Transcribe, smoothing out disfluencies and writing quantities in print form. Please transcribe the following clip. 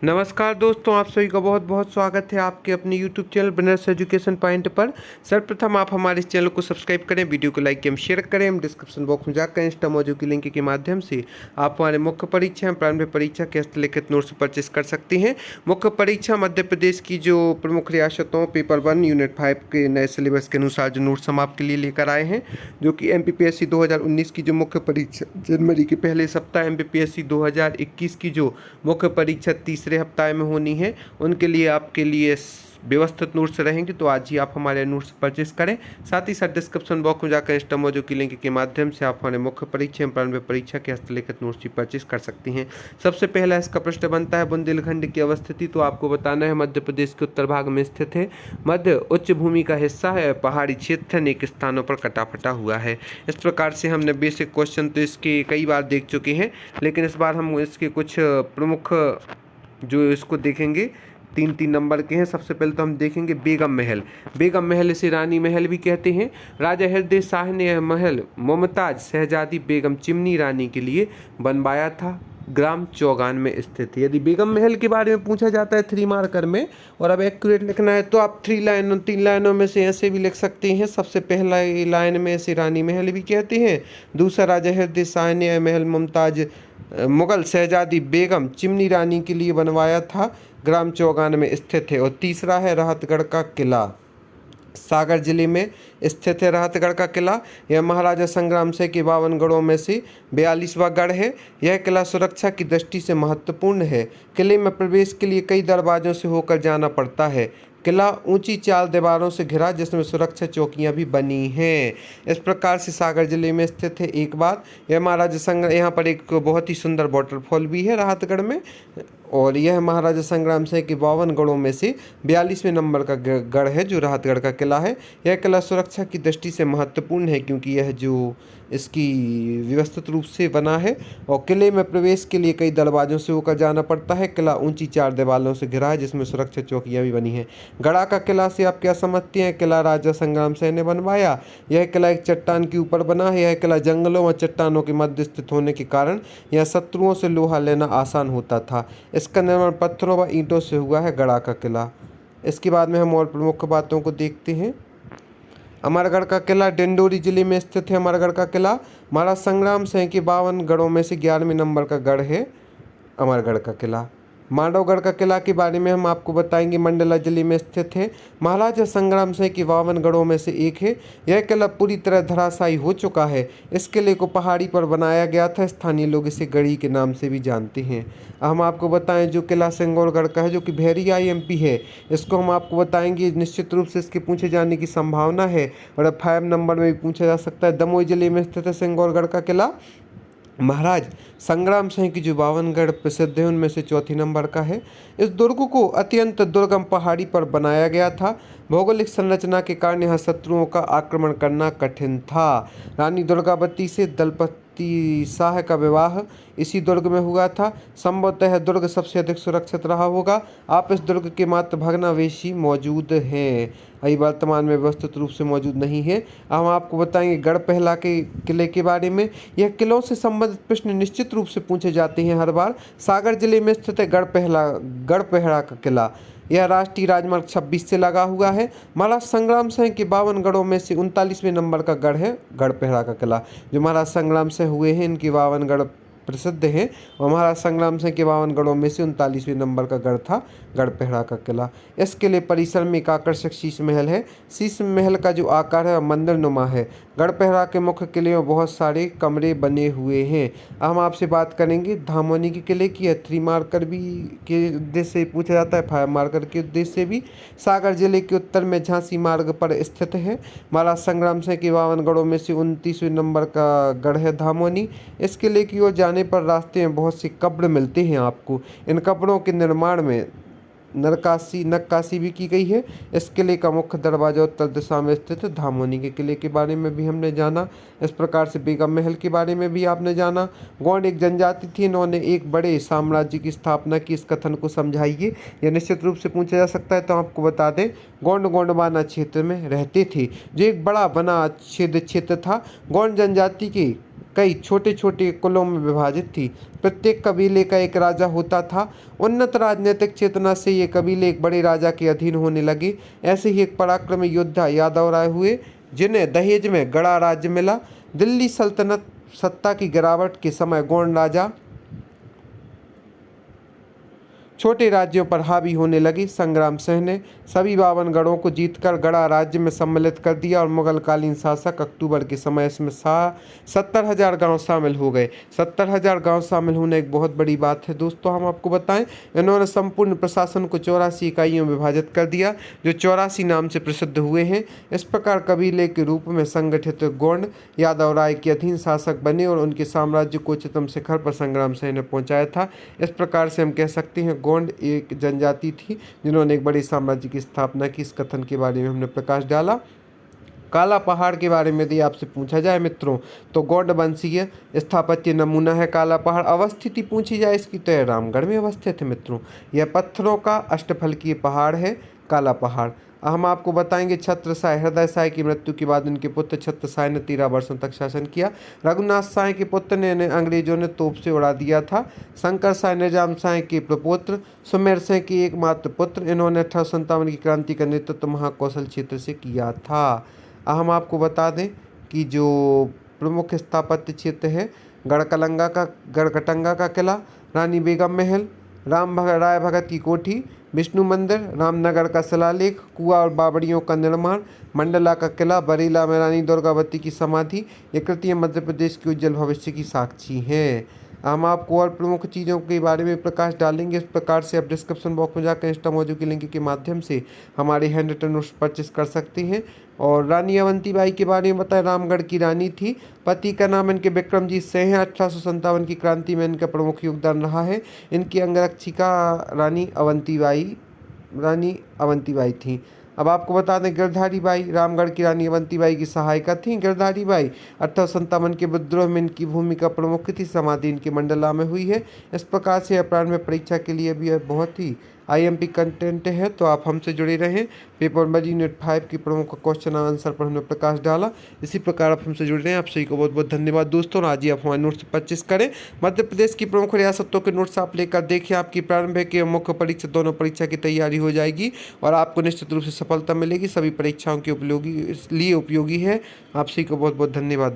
नमस्कार दोस्तों, आप सभी का बहुत बहुत स्वागत है आपके अपने यूट्यूब चैनल बिनर्स एजुकेशन पॉइंट पर। सर्वप्रथम आप हमारे इस चैनल को सब्सक्राइब करें, वीडियो को लाइक एवं शेयर करें। हम डिस्क्रिप्शन बॉक्स में जाकर इंस्टा मौजू की लिंक के माध्यम से आप हमारे मुख्य परीक्षा एवं प्रारंभिक परीक्षा के हस्तलिखित नोट्स परचेस कर सकते हैं। मुख्य परीक्षा मध्य प्रदेश की जो प्रमुख रियासतों पेपर 1 यूनिट 5 के नए सिलेबस के अनुसार जो नोट्स हम आपके लिए लेकर आए हैं, जो कि MPPSC 2019 की जो मुख्य परीक्षा जनवरी के पहले सप्ताह, MPPSC 2021 की जो मुख्य परीक्षा तीसरे हफ्ते में होनी है, उनके लिए आपके लिए व्यवस्थित नोट्स रहेंगे। तो आज ही आप हमारे नोट्स परचेस करें। साथ ही साथ डिस्क्रिप्शन बॉक्स में जाकर इंस्टा मौजू की लिंक के माध्यम से आप हमारे मुख्य परीक्षा एवं प्रारंभिक परीक्षा के हस्तलिखित नोट्स भी परचेस कर सकती हैं। सबसे पहला इसका प्रश्न बनता है, बुंदेलखंड की अवस्थिति। तो आपको बताना है मध्य प्रदेश के उत्तर भाग में स्थित है। मध्य उच्च भूमि का हिस्सा है, पहाड़ी क्षेत्र अनेक स्थानों पर कटा फटा हुआ है। इस प्रकार से हमने बेसिक क्वेश्चन तो इसके कई बार देख चुके हैं, लेकिन इस बार हम इसके कुछ प्रमुख जो इसको देखेंगे, 3-3 नंबर के हैं। सबसे पहले तो हम देखेंगे बेगम महल। बेगम महल इसे रानी महल भी कहते हैं। राजा हृदय शाह ने यह महल मुमताज शहजादी बेगम चिमनी रानी के लिए बनवाया था। ग्राम चौगान में स्थित है। यदि बेगम महल के बारे में पूछा जाता है 3 मार्कर में और अब एक्यूरेट लिखना है तो आप 3 लाइनों में से ऐसे भी लिख सकते हैं। सबसे पहला लाइन में इसे रानी महल भी कहते हैं। दूसरा, राजा हृदय शाह ने यह महल मुमताज मुगल शहजादी बेगम चिमनी रानी के लिए बनवाया था, ग्राम चौगान में स्थित है। और तीसरा है राहतगढ़ का किला, सागर जिले में स्थित है राहतगढ़ का किला। यह महाराजा संग्राम सिंह के 52 गढ़ों में से 42वां गढ़ है। यह किला सुरक्षा की दृष्टि से महत्वपूर्ण है। किले में प्रवेश के लिए कई दरवाजों से होकर जाना पड़ता है। किला ऊंची 4 दीवारों से घिरा, जिसमें सुरक्षा चौकियां भी बनी हैं। इस प्रकार से सागर जिले में स्थित है। एक बात, यह महाराजा संग्राम, यहाँ पर एक बहुत ही सुंदर वाटरफॉल भी है राहतगढ़ में, और यह महाराजा संग्राम सिंह के 52 गढ़ों में से 42वें नंबर का गढ़ है जो राहतगढ़ का किला है। यह किला सुरक्षा की दृष्टि से महत्वपूर्ण है, क्योंकि यह जो इसकी व्यवस्थित रूप से बना है और किले में प्रवेश के लिए कई दरवाजों से होकर जाना पड़ता है। किला ऊंची 4 दीवारों से घिरा है, जिसमें सुरक्षा चौकियां भी बनी हैं। गढ़ा का किला से आप क्या समझते हैं? किला राजा संग्राम सिंह ने बनवाया। यह किला एक चट्टान के ऊपर बना है। यह किला जंगलों व चट्टानों के मध्य स्थित होने के कारण यह शत्रुओं से लोहा लेना आसान होता था। इसका निर्माण पत्थरों व ईंटों से हुआ है, गढ़ा का किला। इसके बाद में हम और प्रमुख बातों को देखते हैं। अमरगढ़ का किला डिंडोरी जिले में स्थित है। अमरगढ़ का किला महाराजा संग्राम सिंह के 52 गढ़ों में से 11वें नंबर का गढ़ है, अमरगढ़ का किला। मांडवगढ़ का किला के बारे में हम आपको बताएंगे, मंडला जिले में स्थित है। महाराजा संग्राम सिंह के 52 गढ़ों में से एक है। यह किला पूरी तरह धराशायी हो चुका है। इस किले को पहाड़ी पर बनाया गया था। स्थानीय लोग इसे गढ़ी के नाम से भी जानते हैं। हम आपको बताएं जो किला सिंगौरगढ़ का है, जो कि भेरिया MP है, इसको हम आपको बताएंगे। निश्चित रूप से इसके पूछे जाने की संभावना है और 5 नंबर में भी पूछा जा सकता है। दमोह जिले में स्थित है सिंगौरगढ़ का किला। महाराज संग्राम सिंह की जो 52 गढ़ प्रसिद्ध है, उनमें से 4 नंबर का है। इस दुर्ग को अत्यंत दुर्गम पहाड़ी पर बनाया गया था। भौगोलिक संरचना के कारण यहाँ शत्रुओं का आक्रमण करना कठिन था। रानी दुर्गावती से दलपति शाह का विवाह इसी दुर्ग में हुआ था। संभवतः यह दुर्ग सबसे अधिक सुरक्षित रहा होगा। आप इस दुर्ग के मात्र भग्नावशेष ही मौजूद हैं, अभी वर्तमान में व्यवस्थित रूप से मौजूद नहीं है। हम आपको बताएंगे गढ़पहला के किले के बारे में। यह किलों से संबंधित प्रश्न निश्चित रूप से पूछे जाते हैं हर बार। सागर जिले में स्थित है गढ़पहरा का किला। यह राष्ट्रीय राजमार्ग 26 से लगा हुआ है। महाराज संग्राम सिंह के 52 गढ़ों में से 39वें नंबर का गढ़ है गढ़पहरा का किला। जो महाराज संग्राम सिंह हुए हैं, इनके 52 गढ़ प्रसिद्ध हैं और महाराज संग्राम सिंह के 52 गढ़ों में से 39वें नंबर का गढ़ था गढ़पहरा का किला। इस किले परिसर में एक आकर्षक शीश महल है। शीश महल का जो आकार है मंदिर नुमा है। गढ़पहरा के मुख्य किले में बहुत सारे कमरे बने हुए हैं। हम आपसे बात करेंगे धामोनी के किले की। 3 मार्कर भी के उद्देश्य से पूछा जाता है, 5 मार्कर के उद्देश्य से भी। सागर जिले के उत्तर में झांसी मार्ग पर स्थित है। महाराज संग्राम सिंह के 52 गढ़ों में से 29वें नंबर का गढ़ है धामोनी। इस किले की ओर जाने पर रास्ते में बहुत से कब्र मिलते हैं आपको। इन कब्रों के निर्माण में नक्काशी भी की गई है। इस किले का मुख्य दरवाजा उत्तर दिशा में स्थित है। धामोनी के किले के बारे में भी हमने जाना। इस प्रकार से बेगम महल के बारे में भी आपने जाना। गोंड एक जनजाति थी, इन्होंने एक बड़े साम्राज्य की स्थापना की। इस कथन को समझाइए, यह निश्चित रूप से पूछा जा सकता है। तो आपको बता दें, गोंड गोंडवाना क्षेत्र में रहते थे, जो एक बड़ा वनाच्छेद क्षेत्र था। गोंड जनजाति के कई छोटे छोटे कुलों में विभाजित थी। प्रत्येक कबीले का एक राजा होता था। उन्नत राजनीतिक चेतना से ये कबीले एक बड़े राजा के अधीन होने लगे। ऐसे ही एक पराक्रमी योद्धा यादव राय हुए, जिन्हें दहेज में गड़ा राज्य मिला। दिल्ली सल्तनत सत्ता की गिरावट के समय गोंड राजा छोटे राज्यों पर हावी होने लगी। संग्राम सिंह ने सभी 52 गढ़ों को जीतकर गढ़ा राज्य में सम्मिलित कर दिया और मुगलकालीन शासक अक्टूबर के समय इसमें 70,000 गांव शामिल हो गए। 70,000 गांव शामिल होना एक बहुत बड़ी बात है दोस्तों। हम आपको बताएं, इन्होंने संपूर्ण प्रशासन को 84 इकाइयों में विभाजित कर दिया, जो 84 नाम से प्रसिद्ध हुए हैं। इस प्रकार कबीले के रूप में संगठित गोंड यादव राय के अधीन शासक बने और उनके साम्राज्य को उच्चतम शिखर पर संग्राम सिंह ने पहुंचाया था। इस प्रकार से हम कह सकते हैं गोंड एक जनजाति थी जिन्होंने एक बड़े साम्राज्य की स्थापना की। इस कथन के बारे में हमने प्रकाश डाला। काला पहाड़ के बारे में यदि आपसे पूछा जाए मित्रों, तो गौड़ वंशीय स्थापत्य नमूना है काला पहाड़। अवस्थिति पूछी जाए इसकी, तो यह रामगढ़ में अवस्थित है मित्रों। यह पत्थरों का अष्टफलकीय पहाड़ है काला पहाड़। हम आपको बताएंगे, छत्र साय हृदय साय की मृत्यु के बाद इनके पुत्र छत्र साय ने 13 वर्षों तक शासन किया। रघुनाथ साय के पुत्र ने इन्हें अंग्रेजों ने तोप से उड़ा दिया था। शंकर साय निजाम साय के प्रपुत्र, सुमेर सिंह के एकमात्र पुत्र। इन्होंने 1857 की क्रांति का नेतृत्व महाकौशल क्षेत्र से किया था। हम आपको बता दें कि जो प्रमुख स्थापत्य क्षेत्र है, गढ़कटंगा का किला, रानी बेगम महल, राय भगत की कोठी, विष्णु मंदिर, रामनगर का शिलालेख, कुआ और बावड़ियों का निर्माण, मंडला का किला, बरेला में रानी दुर्गावती की समाधि, ये कृतियाँ मध्य प्रदेश के उज्जवल भविष्य की साक्षी हैं। हम आपको और प्रमुख चीज़ों के बारे में प्रकाश डालेंगे। इस प्रकार से आप डिस्क्रिप्शन बॉक्स में जाकर इंस्टा मौजू की लिंक के माध्यम से हमारे हैंड रिटन नोट्स परचेस कर सकते हैं। और रानी अवंतीबाई के बारे में बताएं, रामगढ़ की रानी थी। पति का नाम इनके विक्रमजीत सिंह है। 1857 की क्रांति में इनका प्रमुख योगदान रहा है। इनकी अंगरक्षिका रानी अवंतीबाई थी। अब आपको बता दें, गिरधारी बाई रामगढ़ की रानी अवंतीबाई की सहायिका थी। गिरधारी बाई 1857 के विद्रोह में इनकी भूमिका प्रमुख थी। समाधि इनकी मंडला में हुई है। इस प्रकार से अपराध में परीक्षा के लिए भी बहुत ही IMP कंटेंट है, तो आप हमसे जुड़े रहें। पेपर बजी नेट 5 की प्रमुख क्वेश्चन आंसर पर हमने प्रकाश डाला। इसी प्रकार आप हमसे जुड़ रहे हैं। आप सभी को बहुत बहुत धन्यवाद दोस्तों। आज ही आप हमारे नोट्स परचेस करें। मध्य प्रदेश की प्रमुख रियासतों के नोट्स आप लेकर देखिए। आपकी प्रारंभिक एवं मुख्य परीक्षा दोनों परीक्षा की तैयारी हो जाएगी और आपको निश्चित रूप से सफलता मिलेगी। सभी परीक्षाओं के उपयोगी है। आप सभी को बहुत बहुत धन्यवाद।